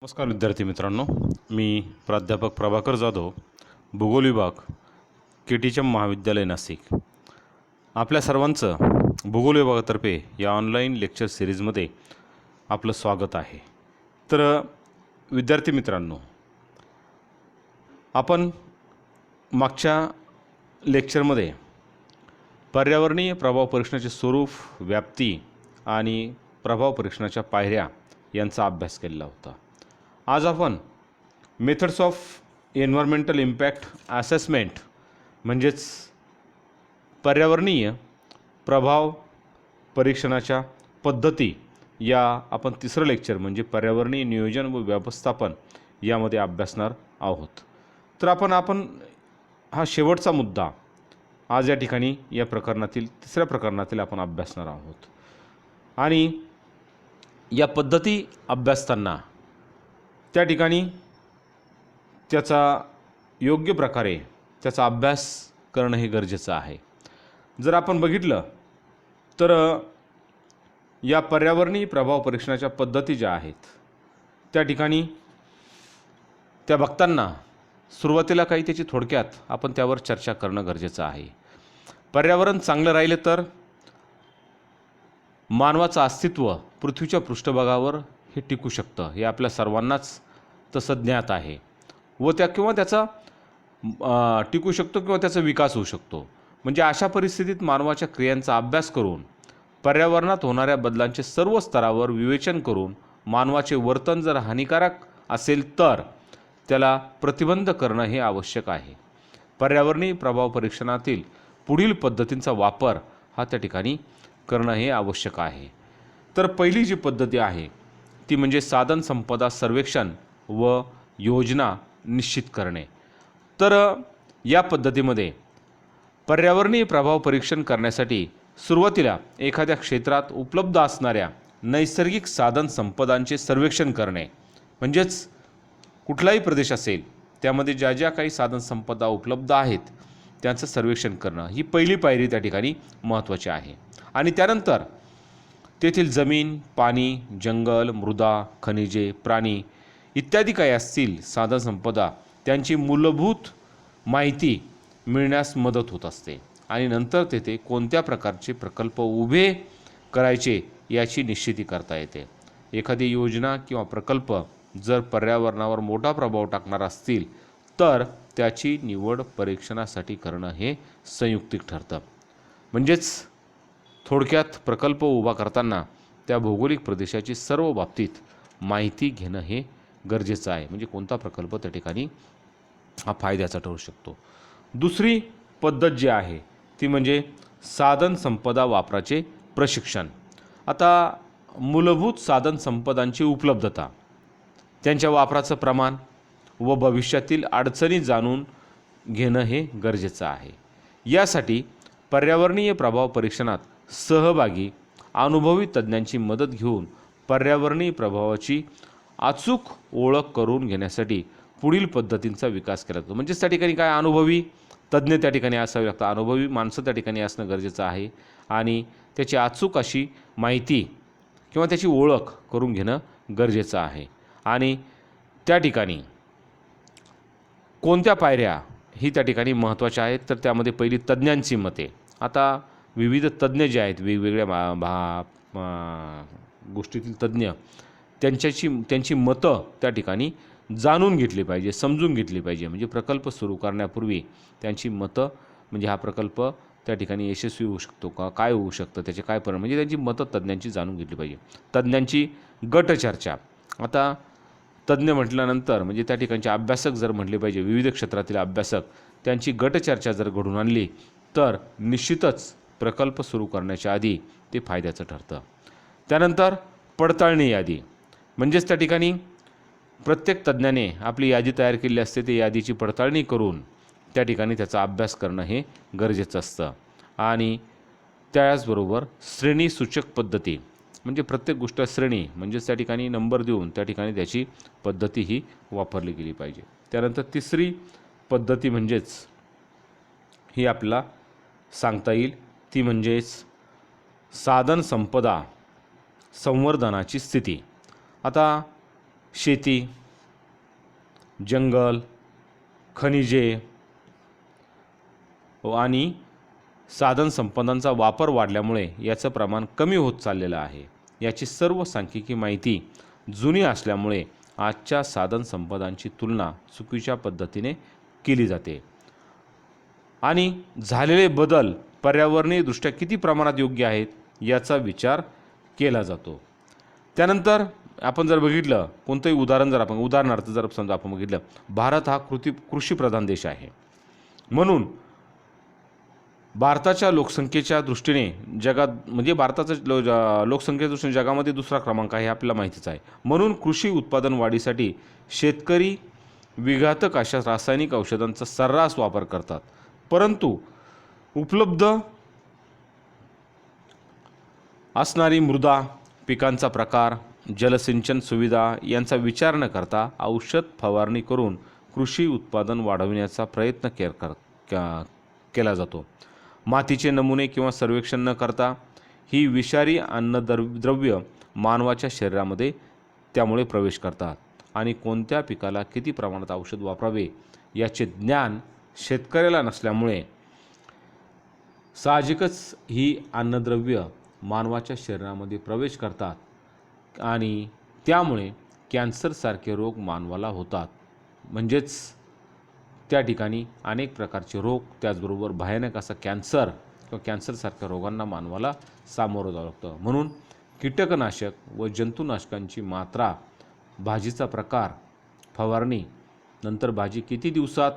नमस्कार विद्यार्थी मित्रांनो, मी प्राध्यापक प्रभाकर जाधव, भूगोल विभाग केटीचम महाविद्यालय नाशिक. आपल्या सर्वांचं भूगोल विभागातर्फे या ऑनलाईन लेक्चर सिरीजमध्ये आपलं स्वागत आहे. तर विद्यार्थी मित्रांनो, आपण मागच्या लेक्चरमध्ये पर्यावरणीय प्रभाव परीक्षणाचे स्वरूप, व्याप्ती आणि प्रभाव परीक्षणाच्या पायऱ्या यांचा अभ्यास केलेला होता. आज आपण methods of environmental impact assessment म्हणजेच पर्यावरणीय प्रभाव परीक्षणाच्या पद्धती या आपण तिसरं लेक्चर म्हणजे पर्यावरणीय नियोजन व व्यवस्थापन यामध्ये अभ्यासणार आहोत. तर आपण हा शेवटचा मुद्दा आज या ठिकाणी या प्रकरणातील तिसऱ्या प्रकरणातील आपण अभ्यासणार आहोत. आणि या पद्धती अभ्यासताना त्या ठिकाणी त्याचा योग्य प्रकारे त्याचा अभ्यास करणं हे गरजेचं आहे. जर आपण बघितलं तर या पर्यावरणीय प्रभाव परीक्षणाच्या पद्धती ज्या आहेत त्या ठिकाणी त्या बघताना सुरुवातीला काही त्याची थोडक्यात आपण त्यावर चर्चा करणं गरजेचं आहे. पर्यावरण चांगलं राहिले तर मानवाचं अस्तित्व पृथ्वीच्या पृष्ठभागावर हे टिकू शकतं, हे आपल्या सर्वांनाच तसं ज्ञात आहे. व त्याचा टिकू शकतो किंवा त्याचा विकास होऊ शकतो. म्हणजे अशा परिस्थितीत मानवाच्या क्रियांचा अभ्यास करून पर्यावरणात होणाऱ्या बदलांचे सर्व स्तरावर विवेचन करून मानवाचे वर्तन जर हानिकारक असेल तर त्याला प्रतिबंध करणं हे आवश्यक आहे. पर्यावरणीय प्रभाव परीक्षणातील पुढील पद्धतींचा वापर हा त्या ठिकाणी करणं हे आवश्यक आहे. तर पहिली जी पद्धती आहे ती म्हणजे साधन संपदा सर्वेक्षण व योजना निश्चित करणे. तर या पद्धतीमध्ये पर्यावरणीय प्रभाव परीक्षण करण्यासाठी सुरुवातीला एखाद्या क्षेत्रात उपलब्ध असणाऱ्या नैसर्गिक साधन संपदांचे सर्वेक्षण करणे. म्हणजेच कुठलाही प्रदेश असेल त्यामध्ये ज्या ज्या काही साधन संपदा उपलब्ध आहेत त्यांचं सर्वेक्षण करणं ही पहिली पायरी त्या ठिकाणी महत्त्वाची आहे. आणि त्यानंतर तेथील जमीन, पाणी, जंगल, मृदा, खनिजे, प्राणी इत्यादी काही असतील साधन संपदा त्यांची मूलभूत माहिती मिळण्यास मदत होत असते. आणि नंतर तेथे कोणत्या प्रकारचे प्रकल्प उभे करायचे याची निश्चिती करता येते. एखादी योजना किंवा प्रकल्प जर पर्यावरणावर मोठा प्रभाव टाकणार असतील तर त्याची निवड परीक्षणासाठी करणं हे संयुक्तिक ठरतं. म्हणजेच थोडक्यात प्रकल्प उभा करताना त्या भौगोलिक प्रदेशाची सर्व बाबतीत माहिती घेणं हे गरजेचं आहे. म्हणजे कोणता प्रकल्प त्या ठिकाणी हा फायद्याचा ठरू शकतो. दुसरी पद्धत जी आहे ती म्हणजे साधन संपदा वापराचे प्रशिक्षण. आता मूलभूत साधन संपदांची उपलब्धता, त्यांच्या वापराचं प्रमाण व भविष्यातील अडचणी जाणून घेणं हे गरजेचं आहे. यासाठी पर्यावरणीय प्रभाव परीक्षणात सहभागी अनुभवी तज्ज्ञांची मदत घेऊन पर्यावरणीय प्रभावाची अचूक ओळख करून घेण्यासाठी पुढील पद्धतींचा विकास केला जातो. म्हणजेच त्या ठिकाणी काय अनुभवी तज्ज्ञ त्या ठिकाणी असावे लागतात, अनुभवी माणसं त्या ठिकाणी असणं गरजेचं आहे. आणि त्याची अचूक अशी माहिती किंवा त्याची ओळख करून घेणं गरजेचं आहे. आणि त्या ठिकाणी कोणत्या पायऱ्या ही त्या ठिकाणी महत्त्वाच्या आहेत तर त्यामध्ये पहिली तज्ज्ञांची मते. आता विविध तज्ज्ञ जे आहेत वेगवेगळ्या गोष्टीतील तज्ज्ञ त्यांची मतं त्या ठिकाणी जाणून घेतली पाहिजे, समजून घेतली पाहिजे. म्हणजे प्रकल्प सुरू करण्यापूर्वी त्यांची मतं, म्हणजे हा प्रकल्प त्या ठिकाणी यशस्वी होऊ शकतो का, काय होऊ शकतं, त्याचे काय परिणाम, म्हणजे त्यांची मतं तज्ज्ञांची जाणून घेतली पाहिजे. तज्ज्ञांची गटचर्चा. आता तज्ज्ञ म्हटल्यानंतर म्हणजे त्या ठिकाणचे अभ्यासक जर म्हटले पाहिजे, विविध क्षेत्रातील अभ्यासक, त्यांची गटचर्चा जर घडून आणली तर निश्चितच प्रकल्प सुरू करण्याच्या आधी ते फायद्याचं ठरतं. त्यानंतर पडताळणी यादी. म्हणजेच त्या ठिकाणी प्रत्येक तज्ज्ञाने आपली यादी तयार केली असते, ते यादीची पडताळणी करून त्या ठिकाणी त्याचा अभ्यास करणं हे गरजेचं असतं. आणि त्याचबरोबर श्रेणी सूचक पद्धती, म्हणजे प्रत्येक गोष्ट श्रेणी म्हणजेच त्या ठिकाणी नंबर देऊन त्या ठिकाणी त्याची पद्धती ही वापरली गेली पाहिजे. त्यानंतर तिसरी पद्धती म्हणजेच ही आपल्याला सांगता येईल ती म्हणजेच साधन संपदा संवर्धनाची स्थिती. आता शेती, जंगल, खनिजे आणि साधनसंपदांचा वापर वाढल्यामुळे याचं प्रमाण कमी होत चाललेलं आहे. याची सर्व सांख्यिकी माहिती जुनी असल्यामुळे आजच्या साधनसंपदांची तुलना चुकीच्या पद्धतीने केली जाते आणि झालेले बदल पर्यावरणीय दृष्ट्या किती प्रमाणात योग्य आहेत याचा विचार केला जातो. त्यानंतर आपण जर बघितलं कोणतंही उदाहरण जर आपण उदाहरणार्थ जर समजा आपण बघितलं, भारत हा कृषीप्रधान देश आहे. म्हणून भारताच्या लोकसंख्येच्या दृष्टीने जगात म्हणजे भारताचा लोकसंख्येच्या दृष्टीने जगामध्ये दुसरा क्रमांक आहे हे आपल्याला माहितीच आहे. म्हणून कृषी उत्पादन वाढीसाठी शेतकरी विघातक अशा रासायनिक औषधांचा सर्रास वापर करतात. परंतु उपलब्ध असणारी मृदा, पिकांचा प्रकार, जलसिंचन सुविधा यांचा विचार न करता औषध फवारणी करून कृषी उत्पादन वाढविण्याचा प्रयत्न केला जातो. मातीचे नमुने किंवा सर्वेक्षण न करता ही विषारी अन्नद्रव्य मानवाच्या शरीरामध्ये त्यामुळे प्रवेश करतात आणि कोणत्या पिकाला किती प्रमाणात औषध वापरावे याचे ज्ञान शेतकऱ्याला नसल्यामुळे साहजिकच ही अन्नद्रव्य मानवाच्या शरीरामध्ये प्रवेश करतात आणि त्यामुळे कॅन्सरसारखे रोग मानवाला होतात. म्हणजेच त्या ठिकाणी अनेक प्रकारचे रोग, त्याचबरोबर भयानक असा कॅन्सर किंवा कॅन्सरसारख्या रोगांना मानवाला सामोरं जावं लागतं. म्हणून कीटकनाशक व जंतुनाशकांची मात्रा, भाजीचा प्रकार, फवारणी, नंतर भाजी किती दिवसात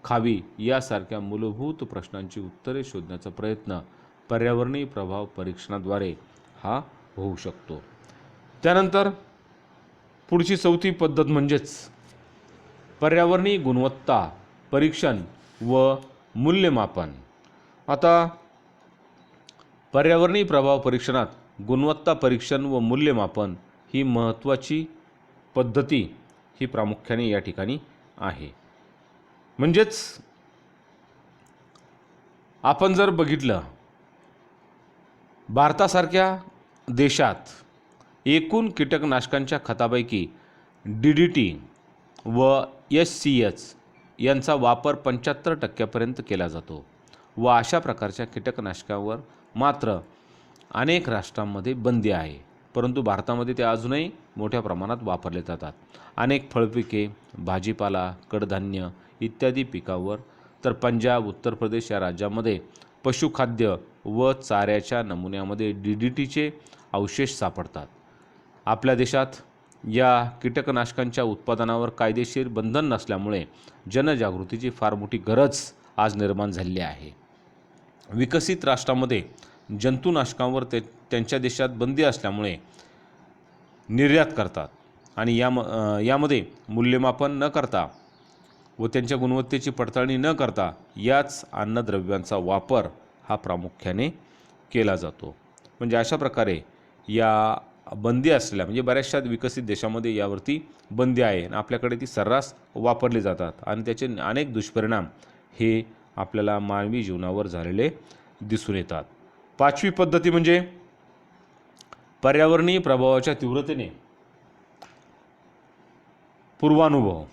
खावी यासारख्या मूलभूत प्रश्नांची उत्तरे शोधण्याचा प्रयत्न पर्यावरणीय प्रभाव परीक्षणाद्वारे हा होऊ शकतो. त्यानंतर पुढची चौथी पद्धत म्हणजेच पर्यावरणीय गुणवत्ता परीक्षण व मूल्यमापन. आता पर्यावरणीय प्रभाव परीक्षणात गुणवत्ता परीक्षण व मूल्यमापन ही महत्त्वाची पद्धती ही प्रामुख्याने या ठिकाणी आहे. म्हणजेच आपण जर बघितलं, भारतासारख्या देशात एकूण कीटकनाशकांच्या खतापैकी DDT व SCH यांचा वापर 75% केला जातो व अशा प्रकारच्या कीटकनाशकावर मात्र अनेक राष्ट्रांमध्ये बंदी आहे. परंतु भारतामध्ये ते अजूनही मोठ्या प्रमाणात वापरले जातात. अनेक फळपिके, भाजीपाला, कडधान्य इत्यादी पिकावर तर पंजाब, उत्तर प्रदेश या राज्यांमध्ये पशुखाद्य व चाऱ्याच्या नमुन्यामध्ये DDTचे अवशेष सापडतात. आपल्या देशात या कीटकनाशकांच्या उत्पादनावर कायदेशीर बंधन नसल्यामुळे जनजागृतीची फार मोठी गरज आज निर्माण झालेली आहे. विकसित राष्ट्रांमध्ये जंतुनाशकांवर त्यांच्या देशात बंदी असल्यामुळे निर्यात करतात आणि यामध्ये मूल्यमापन न करता व त्यांच्या गुणवत्तेची पडताळणी न करता याच अन्नद्रव्यांचा वापर हा प्रामुख्याने केला जातो. म्हणजे अशा प्रकारे या बंदी असलेल्या म्हणजे बऱ्याचशा विकसित देशामध्ये यावरती बंदी आहे आणि आपल्याकडे ती सर्रास वापरली जातात आणि त्याचे अनेक दुष्परिणाम हे आपल्याला मानवी जीवनावर झालेले दिसून येतात. पाचवी पद्धती म्हणजे पर्यावरणीय प्रभावाच्या तीव्रतेने पूर्वानुभव.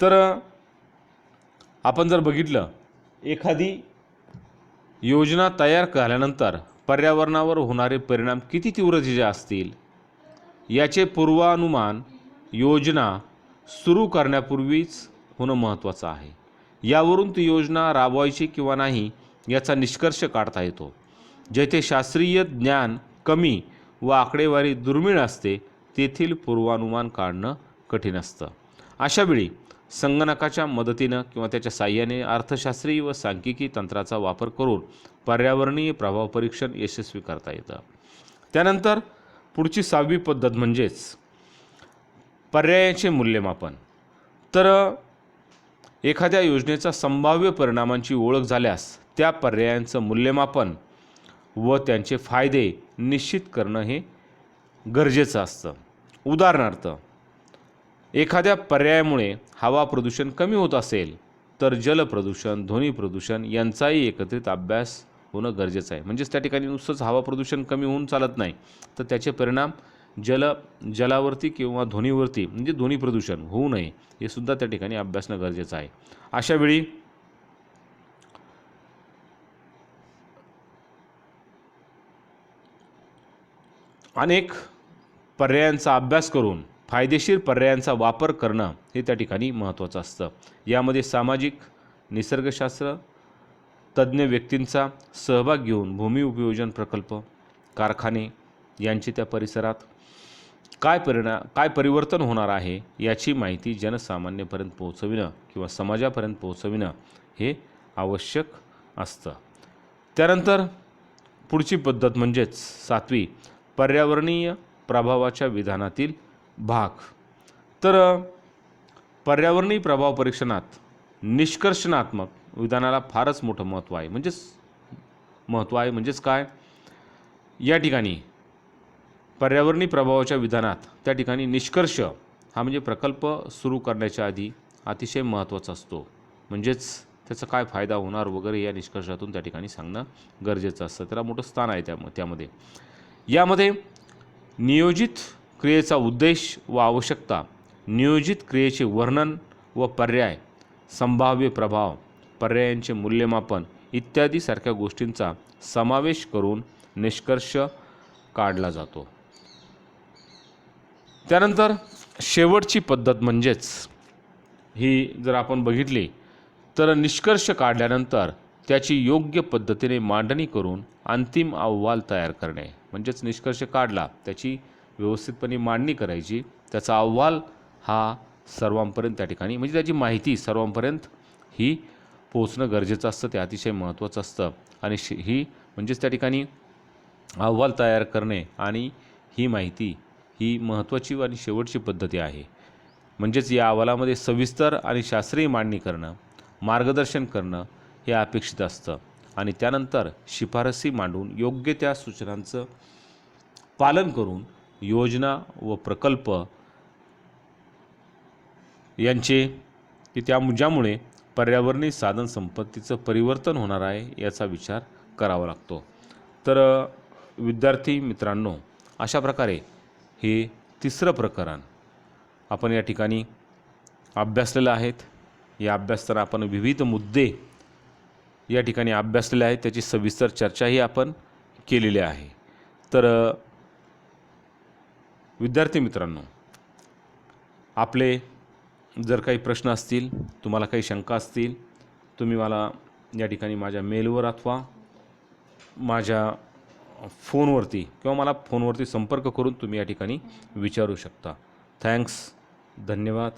तर आपण जर बघितलं, एखादी योजना तयार झाल्यानंतर पर्यावरणावर होणारे परिणाम किती तीव्रतेचे असतील याचे पूर्वानुमान योजना सुरू करण्यापूर्वीच होणं महत्त्वाचं आहे. यावरून ती योजना राबवायची किंवा नाही याचा निष्कर्ष काढता येतो. जेथे शास्त्रीय ज्ञान कमी व आकडेवारी दुर्मिळ असते तेथील पूर्वानुमान काढणं कठीण असतं. अशावेळी संगणकाच्या मदतीनं किंवा त्याच्या साहाय्याने अर्थशास्त्री व सांख्यिकी तंत्राचा वापर करून पर्यावरणीय प्रभाव परीक्षण यशस्वी करता येतं. त्यानंतर पुढची 6वी पद्धत म्हणजेच पर्यायाचे मूल्यमापन. तर एखाद्या योजनेचा संभाव्य परिणामांची ओळख झाल्यास त्या पर्यायांचं मूल्यमापन व त्यांचे फायदे निश्चित करणं हे गरजेचं असतं. उदाहरणार्थ, एखाद्या पर्यायामुळे हवा प्रदूषण कमी होत असेल तर जल प्रदूषण, ध्वनी प्रदूषण यांचाही एकत्रित अभ्यास होणं गरजेचं आहे. म्हणजेच त्या ठिकाणी नुसतंच हवा प्रदूषण कमी होऊन चालत नाही, तर त्याचे परिणाम जलावरती किंवा ध्वनीवरती म्हणजे ध्वनी प्रदूषण होऊ नये हे सुद्धा त्या ठिकाणी अभ्यासणं गरजेचं आहे. अशा वेळी अनेक पर्यायांचा अभ्यास करून फायदेशीर पर्यायांचा वापर करणं हे त्या ठिकाणी महत्त्वाचं असतं. यामध्ये सामाजिक, निसर्गशास्त्र तज्ज्ञ व्यक्तींचा सहभाग घेऊन भूमी उपयोजन प्रकल्प, कारखाने यांची त्या परिसरात काय परिवर्तन होणार आहे याची माहिती जनसामान्यपर्यंत पोहोचविणं किंवा समाजापर्यंत पोहोचविणं हे आवश्यक असतं. त्यानंतर पुढची पद्धत म्हणजेच 7वी पर्यावरणीय प्रभावाच्या विधानातील भाग. तर पर्यावरणीय प्रभाव परीक्षणात निष्कर्षणात्मक विधानाला फारच मोठं महत्त्व आहे. म्हणजेच काय, या ठिकाणी पर्यावरणीय प्रभावाच्या विधानात त्या ठिकाणी निष्कर्ष हा म्हणजे प्रकल्प सुरू करण्याच्या आधी अतिशय महत्त्वाचा असतो. म्हणजेच त्याचा काय फायदा होणार वगैरे या निष्कर्षातून त्या ठिकाणी सांगणं गरजेचं असतं. त्याला मोठं स्थान आहे त्यामध्ये. यामध्ये नियोजित क्रियेचा उद्देश व आवश्यकता, नियोजित क्रियेचे वर्णन व पर्याय, संभाव्य प्रभाव, पर्यायांचे मूल्यमापन इत्यादी सारख्या गोष्टींचा समावेश करून निष्कर्ष काढला जातो. त्यानंतर शेवटची पद्धत म्हणजेच ही जर आपण बघितली तर निष्कर्ष काढल्यानंतर त्याची योग्य पद्धतीने मांडणी करून अंतिम अहवाल तयार करणे. म्हणजेच निष्कर्ष काढला, त्याची व्यवस्थितपणे मांडणी करायची, त्याचा अहवाल हा सर्वांपर्यंत त्या ठिकाणी म्हणजे त्याची माहिती सर्वांपर्यंत ही पोहोचणं गरजेचं असतं. ते अतिशय महत्त्वाचं असतं. आणि ही म्हणजेच त्या ठिकाणी अहवाल तयार करणे आणि ही माहिती ही महत्त्वाची आणि शेवटची पद्धती आहे. म्हणजेच या अहवालामध्ये सविस्तर आणि शास्त्रीय मांडणी करणं, मार्गदर्शन करणं हे अपेक्षित असतं. आणि त्यानंतर शिफारसी मांडून योग्य त्या सूचनांचं पालन करून योजना व प्रकल्प यांचे ज्यामुळे पर्यावरणीय साधन संपत्तीचं परिवर्तन होणार आहे याचा विचार करावा लागतो. तर विद्यार्थी मित्रांनो, अशा प्रकारे हे तिसरं प्रकरण आपण या ठिकाणी अभ्यासलेलं आहेत. या अभ्यासताना आपण विविध मुद्दे या ठिकाणी अभ्यासलेले आहेत, त्याची सविस्तर चर्चाही आपण केलेली आहे. तर विद्यार्थी मित्रांनो, आपले जर काही प्रश्न असतील, तुम्हाला काही शंका असतील, तुम्ही मला या ठिकाणी माझ्या मेलवर अथवा माझ्या फोनवरती किंवा मला फोनवरती संपर्क करून तुम्ही या ठिकाणी विचारू शकता. थँक्स. धन्यवाद.